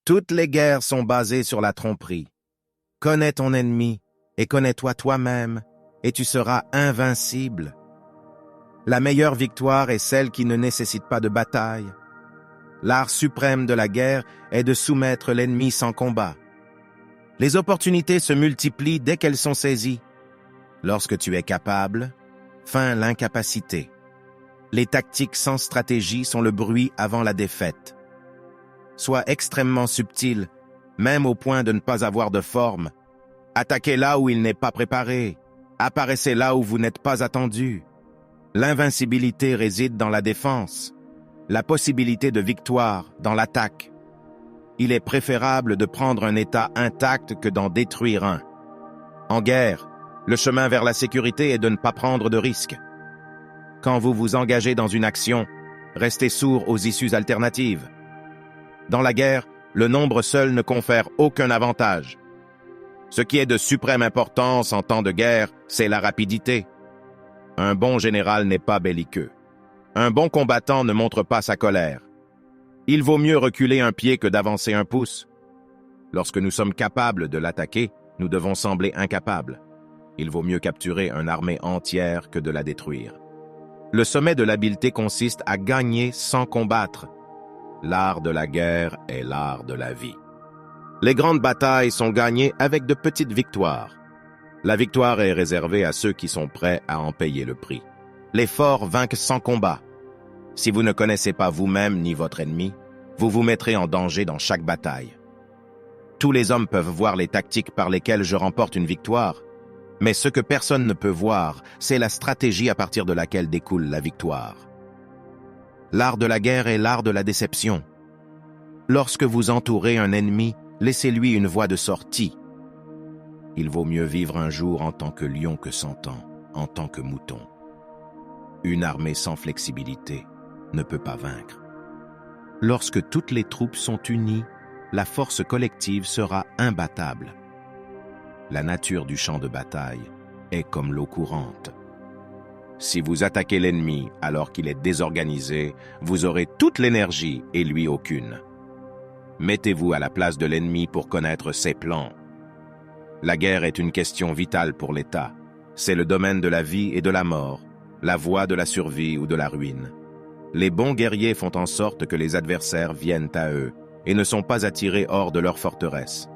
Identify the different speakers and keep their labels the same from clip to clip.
Speaker 1: Toutes les guerres sont basées sur la tromperie. Connais ton ennemi et connais-toi toi-même, et tu seras invincible. La meilleure victoire est celle qui ne nécessite pas de bataille. L'art suprême de la guerre est de soumettre l'ennemi sans combat. Les opportunités se multiplient dès qu'elles sont saisies. Lorsque tu es capable, feins l'incapacité. Les tactiques sans stratégie sont le bruit avant la défaite. Sois extrêmement subtil, même au point de ne pas avoir de forme. Attaquez là où il n'est pas préparé. Apparaissez là où vous n'êtes pas attendu. L'invincibilité réside dans la défense, la possibilité de victoire dans l'attaque. Il est préférable de prendre un État intact que d'en détruire un. En guerre, le chemin vers la sécurité est de ne pas prendre de risques. Quand vous vous engagez dans une action, restez sourd aux issues alternatives. Dans la guerre, le nombre seul ne confère aucun avantage. Ce qui est de suprême importance en temps de guerre, c'est la rapidité. Un bon général n'est pas belliqueux. Un bon combattant ne montre pas sa colère. Il vaut mieux reculer un pied que d'avancer un pouce. Lorsque nous sommes capables de l'attaquer, nous devons sembler incapables. Il vaut mieux capturer une armée entière que de la détruire. Le sommet de l'habileté consiste à gagner sans combattre. L'art de la guerre est l'art de la vie. Les grandes batailles sont gagnées avec de petites victoires. La victoire est réservée à ceux qui sont prêts à en payer le prix. Les forts vainquent sans combat. Si vous ne connaissez pas vous-même ni votre ennemi, vous vous mettrez en danger dans chaque bataille. Tous les hommes peuvent voir les tactiques par lesquelles je remporte une victoire, mais ce que personne ne peut voir, c'est la stratégie à partir de laquelle découle la victoire. L'art de la guerre est l'art de la déception. Lorsque vous entourez un ennemi, laissez-lui une voie de sortie. Il vaut mieux vivre un jour en tant que lion que 100 ans, en tant que mouton. Une armée sans flexibilité ne peut pas vaincre. Lorsque toutes les troupes sont unies, la force collective sera imbattable. La nature du champ de bataille est comme l'eau courante. Si vous attaquez l'ennemi alors qu'il est désorganisé, vous aurez toute l'énergie et lui aucune. Mettez-vous à la place de l'ennemi pour connaître ses plans. La guerre est une question vitale pour l'État. C'est le domaine de la vie et de la mort, la voie de la survie ou de la ruine. Les bons guerriers font en sorte que les adversaires viennent à eux et ne sont pas attirés hors de leur forteresse.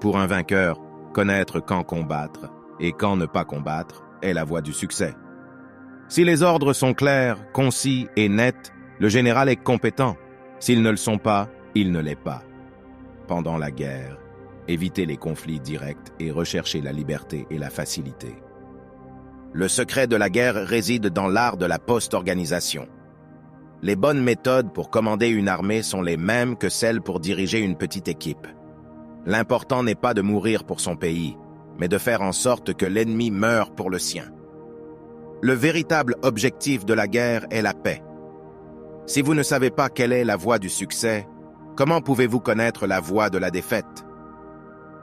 Speaker 1: Pour un vainqueur, connaître quand combattre et quand ne pas combattre est la voie du succès. Si les ordres sont clairs, concis et nets, le général est compétent. S'ils ne le sont pas, il ne l'est pas. Pendant la guerre, évitez les conflits directs et recherchez la liberté et la facilité. Le secret de la guerre réside dans l'art de la post-organisation. Les bonnes méthodes pour commander une armée sont les mêmes que celles pour diriger une petite équipe. L'important n'est pas de mourir pour son pays, mais de faire en sorte que l'ennemi meure pour le sien. Le véritable objectif de la guerre est la paix. Si vous ne savez pas quelle est la voie du succès, comment pouvez-vous connaître la voie de la défaite?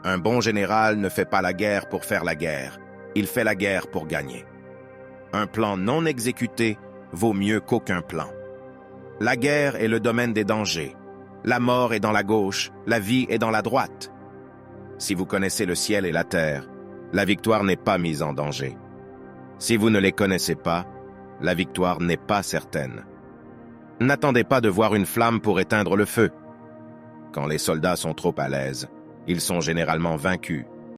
Speaker 1: Un bon général ne fait pas la guerre pour faire la guerre, il fait la guerre pour gagner. Un plan non exécuté vaut mieux qu'aucun plan. La guerre est le domaine des dangers. La mort est dans la gauche, la vie est dans la droite. Si vous connaissez le ciel et la terre, la victoire n'est pas mise en danger. Si vous ne les connaissez pas, la victoire n'est pas certaine. N'attendez pas de voir une flamme pour éteindre le feu. Quand les soldats sont trop à l'aise, ils sont généralement vaincus